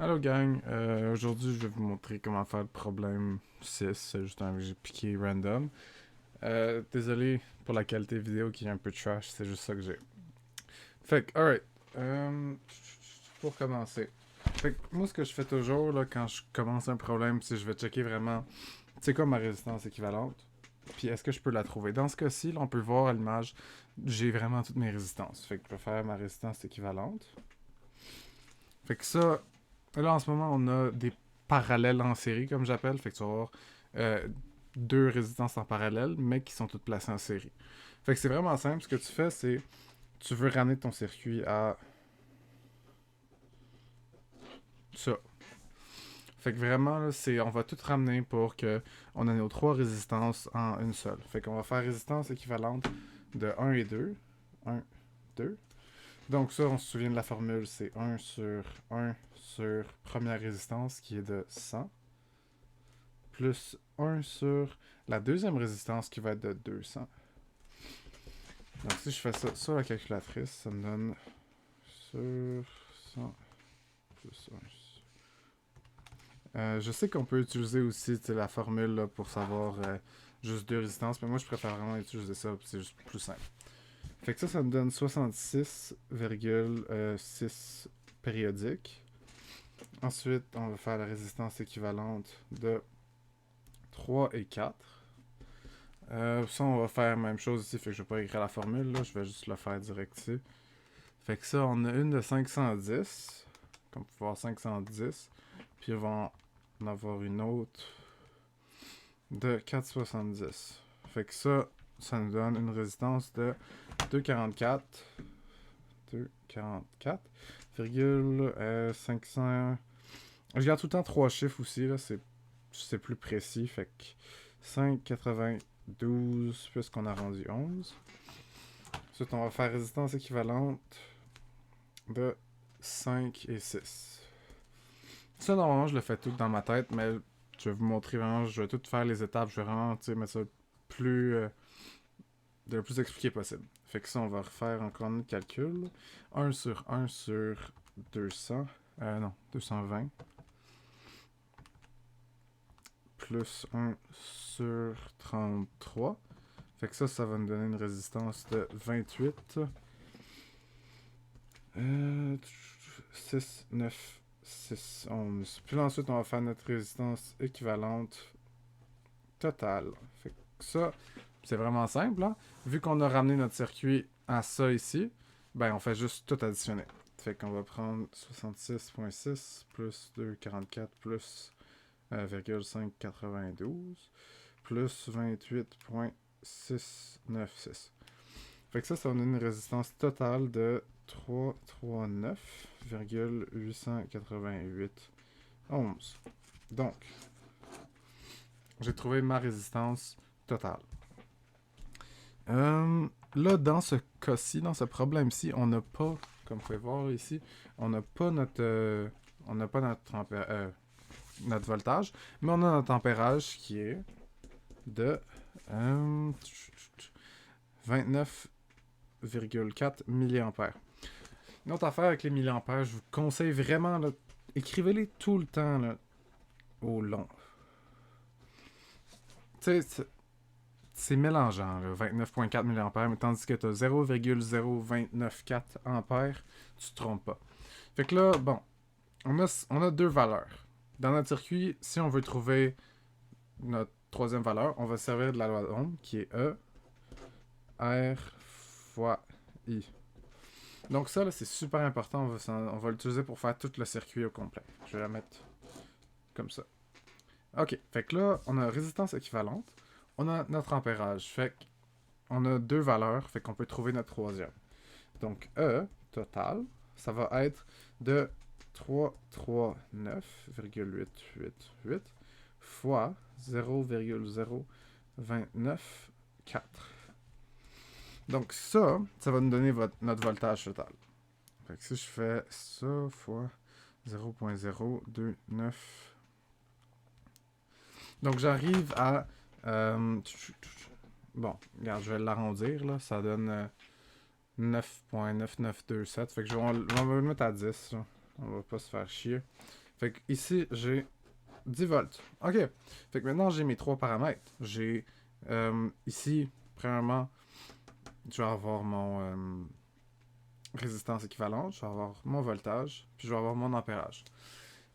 Allô gang, aujourd'hui je vais vous montrer comment faire le problème 6, c'est juste un que j'ai piqué random. Désolé pour la qualité vidéo qui est un peu trash, c'est juste ça que j'ai. Fait que, alright, pour commencer. Fait que moi ce que je fais toujours là, quand je commence un problème, c'est que je vais checker vraiment, c'est quoi ma résistance équivalente, puis est-ce que je peux la trouver. Dans ce cas-ci, là, on peut voir à l'image, j'ai vraiment toutes mes résistances. Fait que je peux faire ma résistance équivalente. Fait que ça, là, en ce moment, on a des parallèles en série, comme j'appelle. Fait que tu vas avoir euh, deux résistances en parallèle, mais qui sont toutes placées en série. Fait que c'est vraiment simple. Ce que tu fais, c'est tu veux ramener ton circuit à ça. Fait que vraiment, là, on va tout ramener pour que on ait nos trois résistances en une seule. Fait qu'on va faire résistance équivalente de un et 2. Un, 2. Donc ça, on se souvient de la formule, c'est un sur première résistance qui est de 100. Plus un sur la deuxième résistance qui va être de 200. Donc si je fais ça sur la calculatrice, ça me donne sur 100 plus 1. Je sais qu'on peut utiliser aussi la formule là, pour savoir juste deux résistances, mais moi je préfère vraiment utiliser ça, c'est juste plus simple. Fait que ça me donne 66,6 périodiques. Ensuite, on va faire la résistance équivalente de 3 et 4. Ça, on va faire la même chose ici, fait que je vais pas écrire la formule, là, je vais juste le faire direct ici. Fait que ça, on a une de 510, comme vous pouvez voir 510, puis on va en avoir une autre de 470. Fait que ça nous donne une résistance de 244, 244,500. Je garde tout le temps trois chiffres aussi, là, c'est plus précis, fait que 5,92 puisqu'on a rendu 11. Ensuite, on va faire résistance équivalente de 5 et 6. Ça, normalement, je le fais tout dans ma tête, mais je vais vous montrer vraiment, je vais tout faire les étapes, je vais vraiment mettre ça plus, le plus expliqué possible. Fait que ça, on va refaire encore notre calcul. 1 sur 1 sur 200, non, 220, plus 1 sur 33. Fait que ça va nous donner une résistance de 28. 6, 9, 6, 11. Puis là, ensuite, on va faire notre résistance équivalente totale. Fait que ça, c'est vraiment simple. Hein? Vu qu'on a ramené notre circuit à ça ici, ben on fait juste tout additionner. Fait qu'on va prendre 66,6 plus 2,44 plus 592 plus 28,696. Fait que ça donne une résistance totale de 339,888 ohms. Donc, j'ai trouvé ma résistance totale. Là, dans ce cas-ci, dans ce problème-ci, on n'a pas, comme vous pouvez voir ici, on n'a pas notre, notre voltage, mais on a notre ampérage qui est de 29,4 milliampères. Une autre affaire avec les milliampères, je vous conseille vraiment, là, écrivez-les tout le temps là, au long. Tu sais, c'est mélangeant, là, 29,4 milliampères, mais tandis que tu as 0,0294 ampères, tu te trompes pas. Fait que là, bon, on a deux valeurs. Dans notre circuit, si on veut trouver notre troisième valeur, on va se servir de la loi d'Ohm, qui est E, R fois I. Donc ça, là, c'est super important. On va l'utiliser pour faire tout le circuit au complet. Je vais la mettre comme ça. OK. Fait que là, on a résistance équivalente. On a notre ampérage. Fait qu'on a deux valeurs. Fait qu'on peut trouver notre troisième. Donc E, total, ça va être de 339,888 fois 0,0294. Donc ça va nous donner notre voltage total. Fait que si je fais ça fois 0,029. Donc j'arrive à... bon, regarde, je vais l'arrondir, là. Ça donne 9,9927. Fait que on va le mettre à 10. Là. On va pas se faire chier. Fait que ici, j'ai 10 volts. OK. Fait que maintenant, j'ai mes trois paramètres. J'ai ici, premièrement, je vais avoir mon résistance équivalente, je vais avoir mon voltage, puis je vais avoir mon ampérage.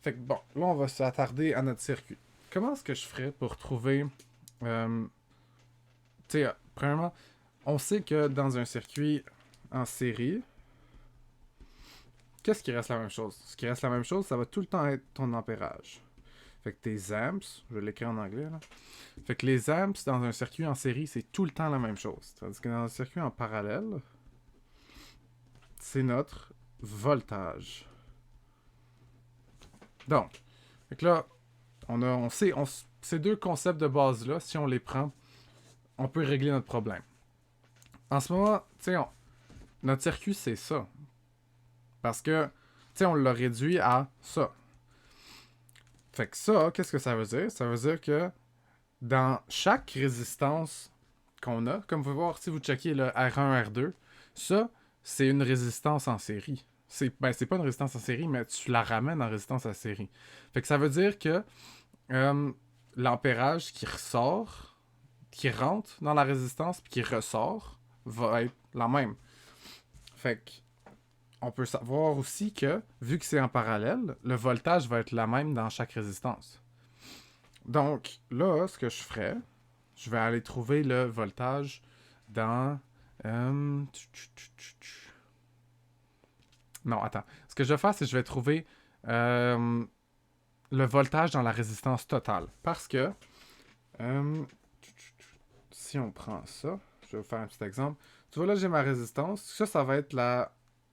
Fait que bon, là, on va s'attarder à notre circuit. Comment est-ce que je ferais pour trouver... tu sais, premièrement, on sait que dans un circuit en série, qu'est-ce qui reste la même chose? Ce qui reste la même chose, ça va tout le temps être ton ampérage. Fait que tes amps, je vais l'écrire en anglais, là. Fait que les amps dans un circuit en série, c'est tout le temps la même chose. Tandis que dans un circuit en parallèle, c'est notre voltage. Donc, fait que là, on sait, ces deux concepts de base-là, si on les prend, on peut régler notre problème. En ce moment, tu sais, notre circuit, c'est ça. Parce que, tu sais, on l'a réduit à ça. Fait que ça, qu'est-ce que ça veut dire? Ça veut dire que dans chaque résistance qu'on a, comme vous pouvez voir, si vous checkez le R1, R2, ça, c'est une résistance en série. C'est pas une résistance en série, mais tu la ramènes en résistance en série. Fait que ça veut dire que l'ampérage qui ressort, qui rentre dans la résistance puis qui ressort, va être la même. Fait que on peut savoir aussi que, vu que c'est en parallèle, le voltage va être la même dans chaque résistance. Donc, là, ce que je ferais, je vais aller trouver le voltage dans... Non, attends. Ce que je vais faire, c'est que je vais trouver le voltage dans la résistance totale. Parce que, si on prend ça, je vais vous faire un petit exemple. Tu vois, là, j'ai ma résistance. Ça va être la...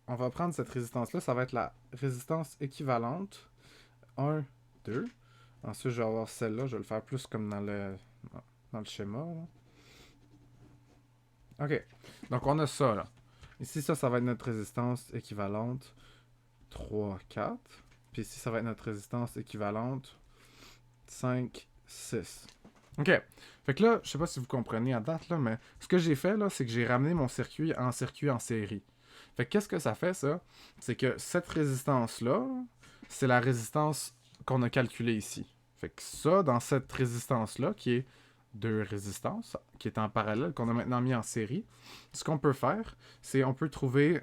On va prendre cette résistance-là, ça va être la résistance équivalente. 1, 2. Ensuite, je vais avoir celle-là. Je vais le faire plus comme dans le schéma. Là. OK. Donc, on a ça, là. Ici, ça va être notre résistance équivalente. 3, 4. Puis ici, ça va être notre résistance équivalente. 5, 6. OK. Fait que là, je sais pas si vous comprenez à date, là, mais ce que j'ai fait, là, c'est que j'ai ramené mon circuit en série. Fait que qu'est-ce que ça fait, ça? C'est que cette résistance-là, c'est la résistance qu'on a calculée ici. Fait que ça, dans cette résistance-là, qui est deux résistances, qui est en parallèle, qu'on a maintenant mis en série, ce qu'on peut faire, c'est on peut trouver...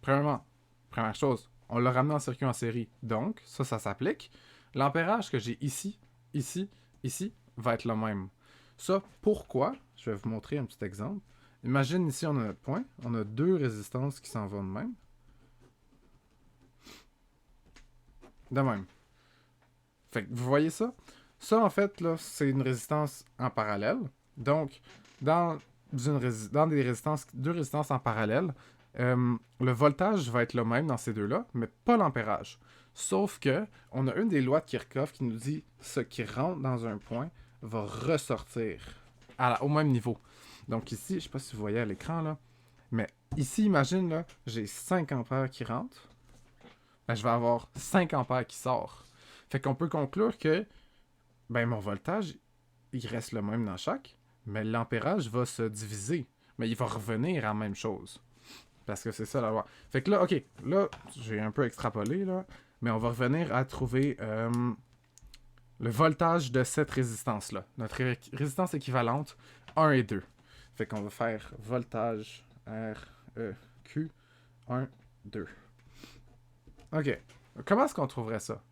premièrement, première chose, on l'a ramené en circuit en série. Donc, ça s'applique. L'ampérage que j'ai ici, ici, va être le même. Ça, pourquoi? Je vais vous montrer un petit exemple. Imagine ici, on a notre point. On a deux résistances qui s'en vont de même. De même. Fait que vous voyez ça? Ça, en fait, là, c'est une résistance en parallèle. Donc, dans deux résistances en parallèle, le voltage va être le même dans ces deux-là, mais pas l'ampérage. Sauf que on a une des lois de Kirchhoff qui nous dit ce qui rentre dans un point va ressortir au même niveau. Donc ici, je ne sais pas si vous voyez à l'écran, là, mais ici, imagine, là, j'ai 5 ampères qui rentrent. Ben, je vais avoir 5 ampères qui sortent. Fait qu'on peut conclure que mon voltage, il reste le même dans chaque, mais l'ampérage va se diviser. Mais il va revenir à la même chose. Parce que c'est ça la loi. Fait que là, OK, là, j'ai un peu extrapolé, là, mais on va revenir à trouver le voltage de cette résistance-là. Notre résistance équivalente, 1 et 2. Fait qu'on va faire voltage REQ 1, 2. OK. Comment est-ce qu'on trouverait ça?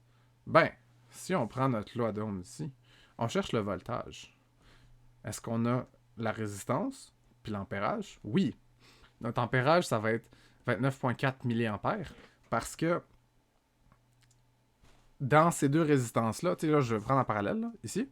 Ben, si on prend notre loi d'Ohm ici, on cherche le voltage. Est-ce qu'on a la résistance puis l'ampérage? Oui. Notre ampérage, ça va être 29,4 mA parce que dans ces deux résistances-là, tu sais, là, je vais prendre en parallèle, là, ici,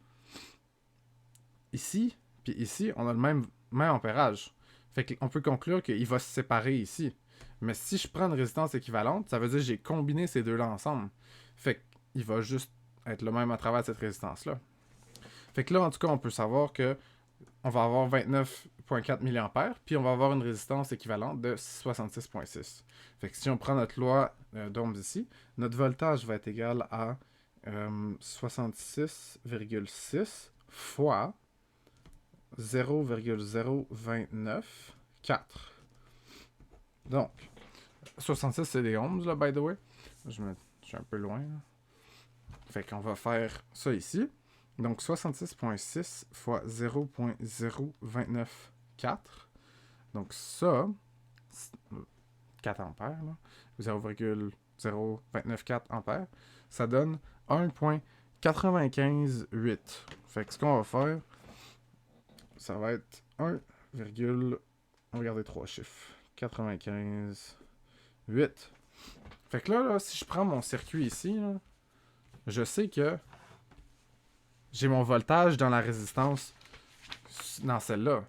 puis ici, on a le même ampérage. Fait qu'on peut conclure qu'il va se séparer ici. Mais si je prends une résistance équivalente, ça veut dire que j'ai combiné ces deux-là ensemble. Fait qu'il va juste être le même à travers cette résistance-là. Fait que là, en tout cas, on peut savoir que on va avoir 29,4 mA, puis on va avoir une résistance équivalente de 66,6. Fait que si on prend notre loi d'Ohm ici, notre voltage va être égal à 66,6 fois 0,0294. Donc, 66, c'est des ohms, là, by the way. Je suis un peu loin, là. Fait qu'on va faire ça ici. Donc, 66.6 fois 0.0294. Donc, ça, 4 ampères, là, 0,0294 ampères, ça donne 1.958. Fait que ce qu'on va faire, ça va être 1, on va garder 3 chiffres. 95,8. Fait que là, si je prends mon circuit ici, là, je sais que j'ai mon voltage dans la résistance dans celle-là.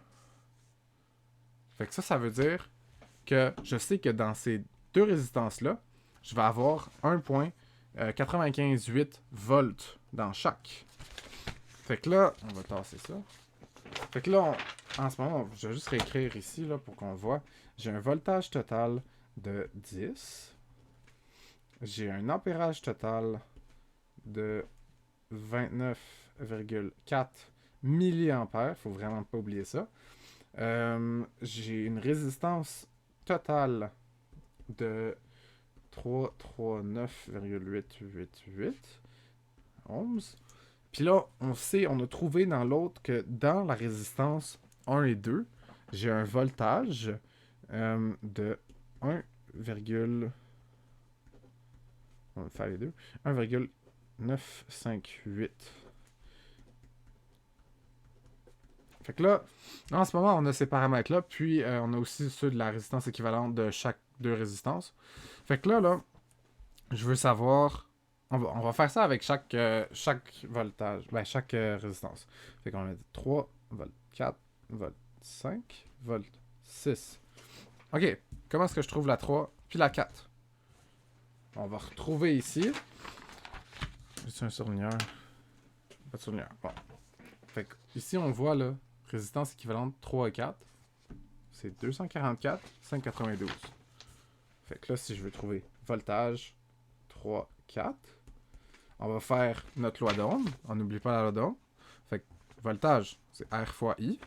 Fait que ça veut dire que je sais que dans ces deux résistances-là, je vais avoir 1.958 volts dans chaque. Fait que là, on va tasser ça. Fait que là, en ce moment, je vais juste réécrire ici là, pour qu'on voit. J'ai un voltage total de 10. J'ai un ampérage total de 29,4 milliampères. Faut vraiment pas oublier ça. J'ai une résistance totale de 339,888 ohms. Puis là, on a trouvé dans l'autre que dans la résistance 1 et 2, j'ai un voltage de 1, on va faire les deux. 1,958. Fait que là, en ce moment, on a ces paramètres-là, puis on a aussi ceux de la résistance équivalente de chaque deux résistances. Fait que là, je veux savoir... On va faire ça avec chaque voltage, chaque résistance. Fait qu'on a 3 volts, 4 volts, 5 volts, 6. OK, comment est-ce que je trouve la 3 puis la 4? On va retrouver ici. J'ai un surligneur. Pas de surligneur. Bon. Fait que ici, on voit là, résistance équivalente 3 et 4. C'est 244, 592. Fait que là, si je veux trouver voltage 3, 4, on va faire notre loi d'Ohm. On n'oublie pas la loi d'Ohm. Fait que voltage, c'est R fois I.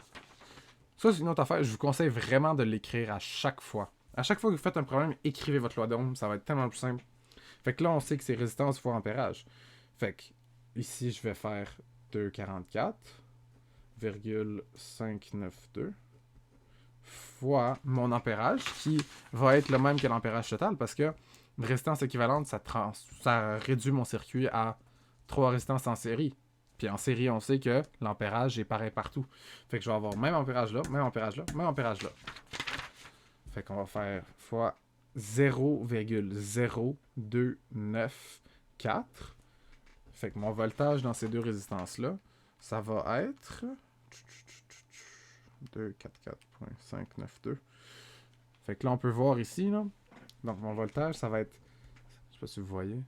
Ça, c'est une autre affaire. Je vous conseille vraiment de l'écrire à chaque fois. À chaque fois que vous faites un problème, écrivez votre loi d'Ohm. Ça va être tellement plus simple. Fait que là, on sait que c'est résistance fois ampérage. Fait que ici, je vais faire 244,592 fois mon ampérage, qui va être le même que l'ampérage total, parce que une résistance équivalente, ça réduit mon circuit à 3 résistances en série. Puis en série, on sait que l'ampérage est pareil partout. Fait que je vais avoir même ampérage là, même ampérage là, même ampérage là. Fait qu'on va faire fois 0,0294. Fait que mon voltage dans ces deux résistances-là, ça va être 244.592. Fait que là, on peut voir ici, là. Donc, mon voltage, ça va être... Je sais pas si vous voyez.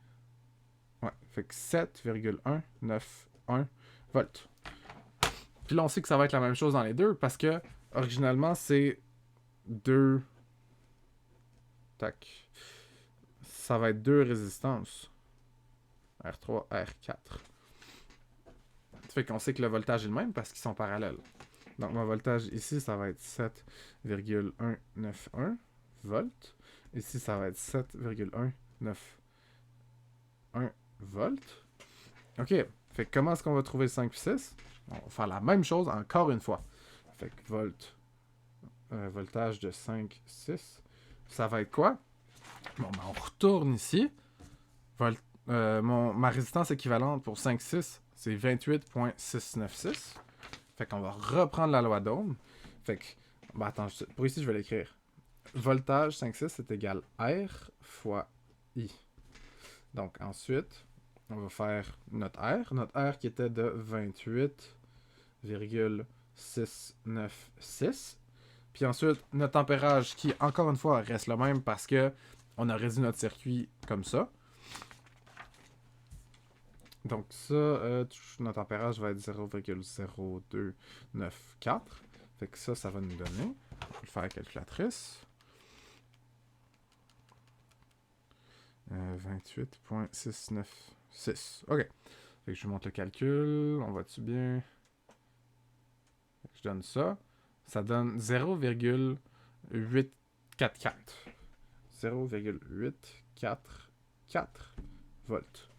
Ouais, fait que 7,191 volts. Puis là, on sait que ça va être la même chose dans les deux, parce que, originalement, c'est 2... Tac. Ça va être deux résistances. R3, R4. Ça fait qu'on sait que le voltage est le même parce qu'ils sont parallèles. Donc, mon voltage ici, ça va être 7,191 volts. Ici, ça va être 7,191 volts. OK. Fait que comment est-ce qu'on va trouver 5 et 6? On va faire la même chose encore une fois. Fait que voltage de 5, 6. Ça va être quoi? Bon, ben on retourne ici. Ma résistance équivalente pour 5,6, c'est 28,696. Fait qu'on va reprendre la loi d'Ohm. Fait que, ben attends, pour ici, je vais l'écrire. Voltage 5,6 c'est égal R fois I. Donc ensuite, on va faire notre R. Notre R qui était de 28,696. Puis ensuite, notre tempérage qui, encore une fois, reste le même parce que on a réduit notre circuit comme ça. Donc ça, notre ampérage va être 0,0294. Fait que ça va nous donner... Je vais le faire à la calculatrice. 28,696. OK. Fait que je monte le calcul. On va-tu bien? Je donne ça. Ça donne 0,844. 0,844 volts.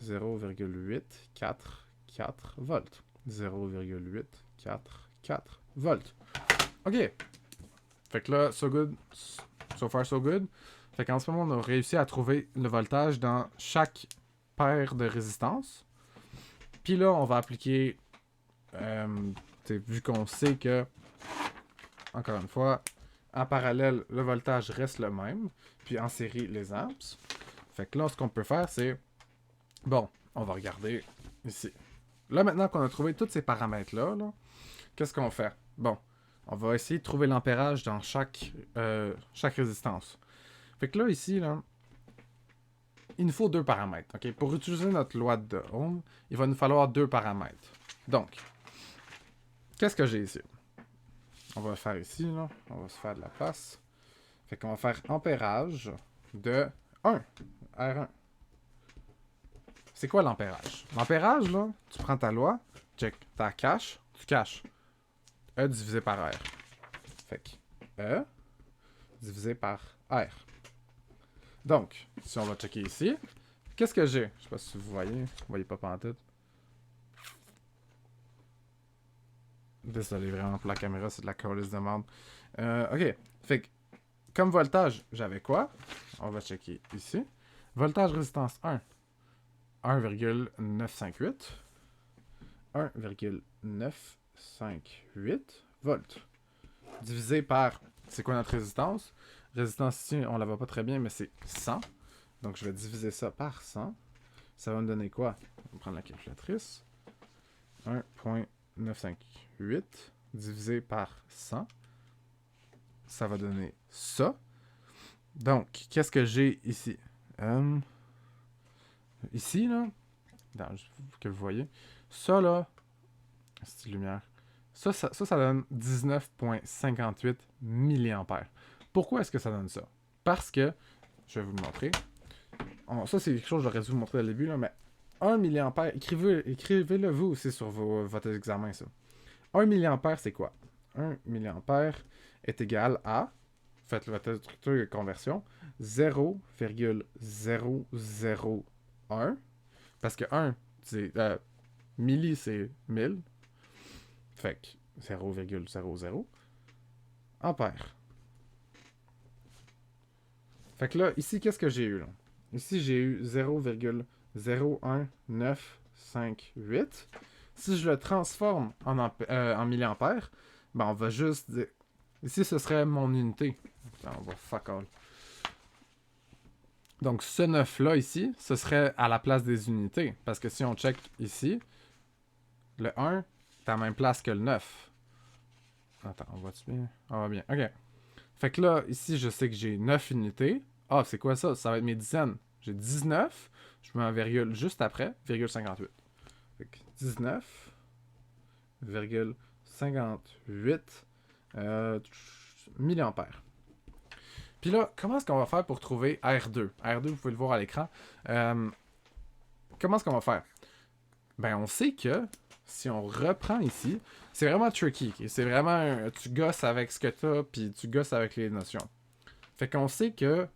0,844 volts. 0,844 volts. OK. Fait que là, so good. So far, so good. Fait qu'en ce moment, on a réussi à trouver le voltage dans chaque paire de résistance. Puis là, on va appliquer... vu qu'on sait que, encore une fois, en parallèle, le voltage reste le même. Puis en série, les amps. Fait que là, ce qu'on peut faire, c'est... Bon, on va regarder ici. Là, maintenant qu'on a trouvé tous ces paramètres-là, là, qu'est-ce qu'on fait? Bon, on va essayer de trouver l'ampérage dans chaque résistance. Fait que là, ici, là, il nous faut deux paramètres. Okay? Pour utiliser notre loi de Ohm, il va nous falloir deux paramètres. Donc, qu'est-ce que j'ai ici? On va faire ici, là. On va se faire de la place. Fait qu'on va faire ampérage de 1, R1. C'est quoi l'ampérage? L'ampérage, là, tu prends ta loi, check, ta cache, tu caches. E divisé par R. Fait que E divisé par R. Donc, si on va checker ici, qu'est-ce que j'ai? Je sais pas si vous voyez pas pantoute. Désolé vraiment pour la caméra, c'est de la colisse de merde. Ok, fait que, comme voltage, j'avais quoi? On va checker ici. Voltage résistance 1. 1,958. 1,958 volts. Divisé par, c'est quoi notre résistance? Résistance ici, on la voit pas très bien, mais c'est 100. Donc je vais diviser ça par 100. Ça va me donner quoi? On va prendre la calculatrice. 1,958 divisé par 100. Ça va donner ça. Donc, qu'est-ce que j'ai ici? Ici, là, que vous voyez, ça, là, c'est lumière. Ça donne 19,58 mA. Pourquoi est-ce que ça donne ça? Parce que, je vais vous le montrer. Ça, c'est quelque chose que j'aurais dû vous montrer au début, là, mais 1 mA, écrivez-le vous aussi sur votre examen, ça. 1 mA, c'est quoi? 1 mA est égal à, faites votre structure de conversion, 0,001, parce que 1, c'est milli, c'est 1000. Fait que 0,00 ampères. Fait que là, ici, qu'est-ce que j'ai eu, là? Ici, j'ai eu 0,01958. Si je le transforme en milliampères, ben on va juste dire... Ici, ce serait mon unité. Attends, on va fuck all. Donc, ce 9-là, ici, ce serait à la place des unités. Parce que si on check ici, le 1 est à la même place que le 9. Attends, on voit-tu bien? On va bien. OK. Fait que là, ici, je sais que j'ai 9 unités. Ah, c'est quoi ça? Ça va être mes dizaines. J'ai 19. Je mets un virgule juste après, virgule 58. Fait que 19,58 milliampères. Puis là, comment est-ce qu'on va faire pour trouver R2? R2, vous pouvez le voir à l'écran. Comment est-ce qu'on va faire? Ben, on sait que si on reprend ici, c'est vraiment tricky. Okay? C'est vraiment... tu gosses avec ce que tu as, puis tu gosses avec les notions. Fait qu'on sait que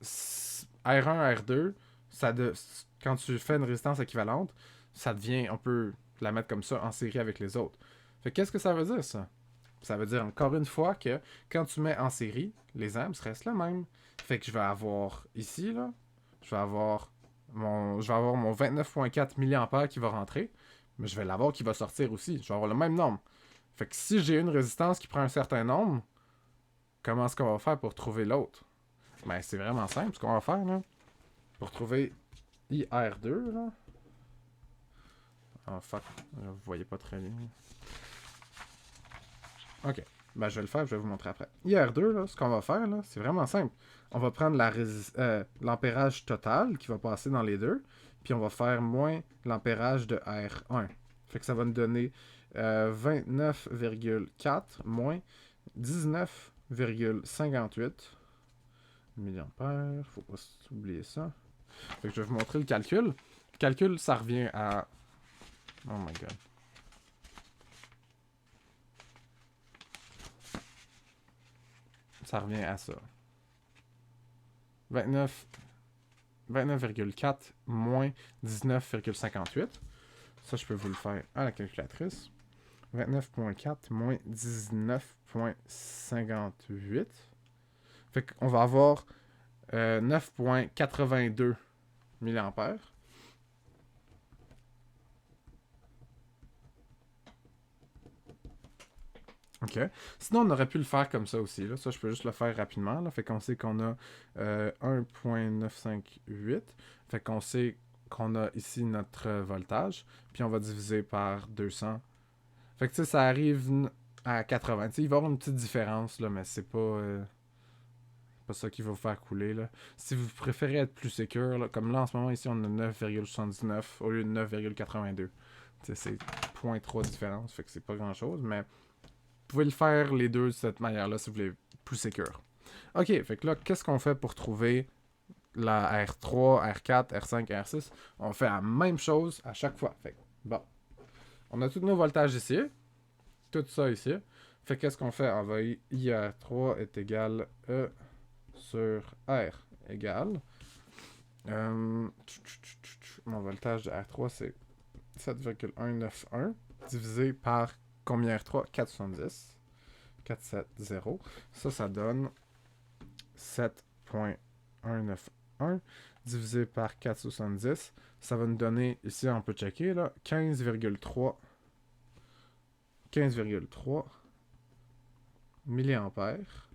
R1, R2, quand tu fais une résistance équivalente, ça devient... On peut la mettre comme ça en série avec les autres. Fait qu'est-ce que ça veut dire, ça? Ça veut dire encore une fois que quand tu mets en série, les amps restent les mêmes. Fait que je vais avoir ici, là, je vais avoir mon 29,4 mA qui va rentrer, mais je vais l'avoir qui va sortir aussi. Je vais avoir le même nombre. Fait que si j'ai une résistance qui prend un certain nombre, comment est-ce qu'on va faire pour trouver l'autre? Ben, c'est vraiment simple ce qu'on va faire, là. Pour trouver IR2, là. Oh, fuck. Vous voyez pas très bien. OK. Ben, je vais le faire, je vais vous montrer après. IR2, là, ce qu'on va faire, là, c'est vraiment simple. On va prendre l'ampérage total qui va passer dans les deux, puis on va faire moins l'ampérage de R1. Fait que ça va nous donner 29,4 moins 19,58 milliampères. Faut pas oublier ça. Fait que je vais vous montrer le calcul. Le calcul, ça revient à... Oh my god. Ça revient à ça. 29,4 moins 19,58. Ça, je peux vous le faire à la calculatrice. 29,4 moins 19,58. Fait qu'on va avoir 9,82 mA. OK. Sinon, on aurait pu le faire comme ça aussi. Là. Ça, je peux juste le faire rapidement. Là. Fait qu'on sait qu'on a 1,958. Fait qu'on sait qu'on a ici notre voltage. Puis on va diviser par 200. Fait que tu sais, ça arrive à 80. T'sais, il va y avoir une petite différence, là, mais c'est pas ça qui va vous faire couler. Là. Si vous préférez être plus sécure, là, comme là en ce moment, ici, on a 9,79 au lieu de 9,82. C'est 0,3 de différence. Fait que c'est pas grand-chose, mais vous pouvez le faire les deux de cette manière-là si vous voulez plus sécure. OK, fait que là, qu'est-ce qu'on fait pour trouver la R3, R4, R5, R6? On fait la même chose à chaque fois. Fait que, bon. On a tous nos voltages ici. Tout ça ici. Fait qu'est-ce qu'on fait? On va IR3 est égal E sur R égale. Mon voltage de R3, c'est 7,191 divisé par combien R3? 470. 470. Ça donne 7,191 divisé par 470. Ça va nous donner, ici on peut checker, là, 15,3 milliampères.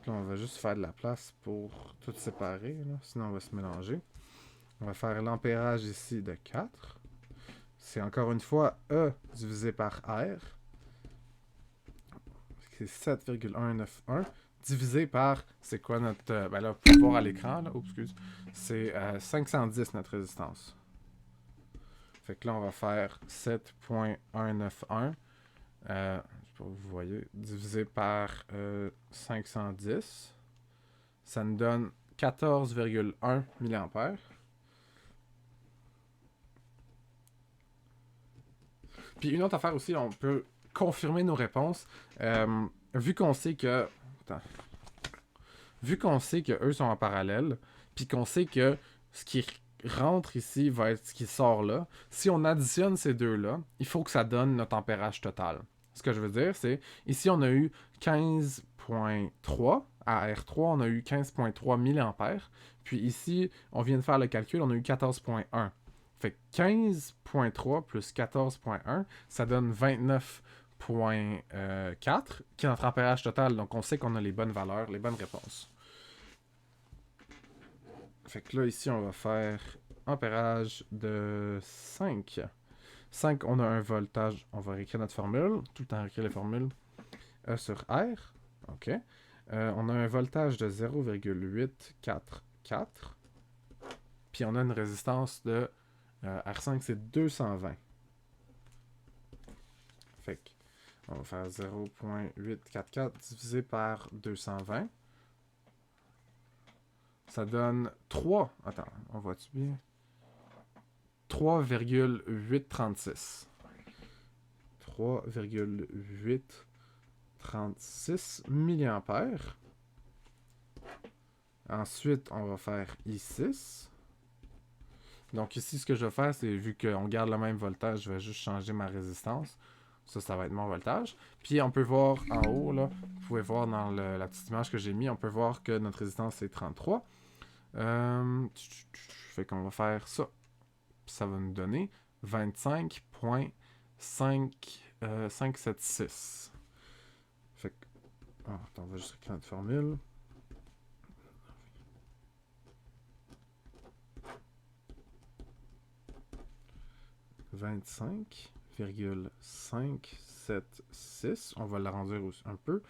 Là, on va juste faire de la place pour tout séparer, là, sinon on va se mélanger. On va faire l'ampérage ici de 4. C'est encore une fois E divisé par R. C'est 7,191 divisé par, c'est quoi notre... ben là, vous pouvez voir à l'écran, là, excuse. C'est 510 notre résistance. Fait que là, on va faire 7,191. Je sais pas si vous voyez. Divisé par 510. Ça nous donne 14,1 mA. Puis une autre affaire aussi, on peut confirmer nos réponses. Vu qu'on sait que... Attends. Vu qu'on sait qu'eux sont en parallèle, puis qu'on sait que ce qui rentre ici va être ce qui sort là, si on additionne ces deux-là, il faut que ça donne notre ampérage total. Ce que je veux dire, c'est, ici on a eu 15,3, à R3 on a eu 15,3 mA, puis ici, on vient de faire le calcul, on a eu 14,1. Fait que 15,3 plus 14,1, ça donne 29,4, qui est notre ampérage total. Donc, on sait qu'on a les bonnes valeurs, les bonnes réponses. Fait que là, ici, on va faire ampérage de 5. 5, on a un voltage. On va réécrire notre formule. Tout le temps réécrire les formules. E sur R. OK. On a un voltage de 0,844. Puis on a une résistance de R5, c'est 220. Fait que on va faire 0,844 divisé par 220. Ça donne 3. Attends, on voit-tu bien? 3,836. 3,836 milliampères. Ensuite, on va faire I6. Donc ici, ce que je vais faire, c'est vu qu'on garde le même voltage, je vais juste changer ma résistance. Ça va être mon voltage. Puis on peut voir en haut, là, vous pouvez voir dans la petite image que j'ai mis, on peut voir que notre résistance c'est 33. Fait qu'on va faire ça. Puis ça va nous donner 25,576. Fait que... Oh, attends, on va juste écrire notre formule. « 25,576. On va l'arrondir un peu.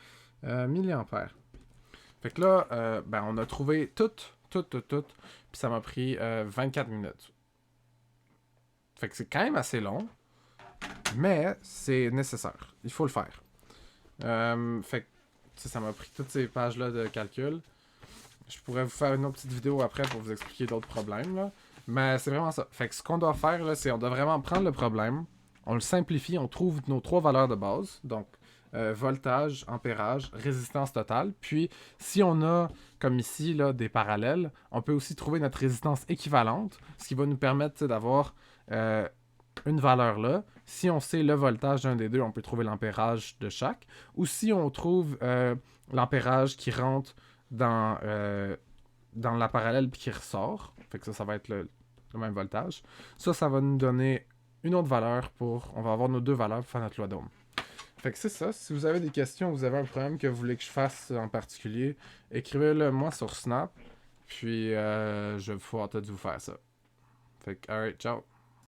Milliampères. Fait que là, ben, on a trouvé tout. Puis ça m'a pris 24 minutes. Fait que c'est quand même assez long. Mais c'est nécessaire. Il faut le faire. Fait que ça m'a pris toutes ces pages-là de calcul. Je pourrais vous faire une autre petite vidéo après pour vous expliquer d'autres problèmes, là. Mais c'est vraiment ça. Fait que ce qu'on doit faire, là, c'est on doit vraiment prendre le problème, on le simplifie, on trouve nos 3 valeurs de base. Donc, voltage, ampérage, résistance totale. Puis, si on a, comme ici, là, des parallèles, on peut aussi trouver notre résistance équivalente, ce qui va nous permettre d'avoir une valeur là. Si on sait le voltage d'un des deux, on peut trouver l'ampérage de chaque. Ou si on trouve l'ampérage qui rentre dans la parallèle puis qui ressort, fait que ça va être le même voltage. Ça va nous donner une autre valeur on va avoir nos deux valeurs pour faire notre loi d'Ohm. Fait que c'est ça. Si vous avez des questions, vous avez un problème que vous voulez que je fasse en particulier, écrivez-le moi sur Snap. Puis je vais pouvoir peut-être vous faire ça. Fait que, alright, ciao.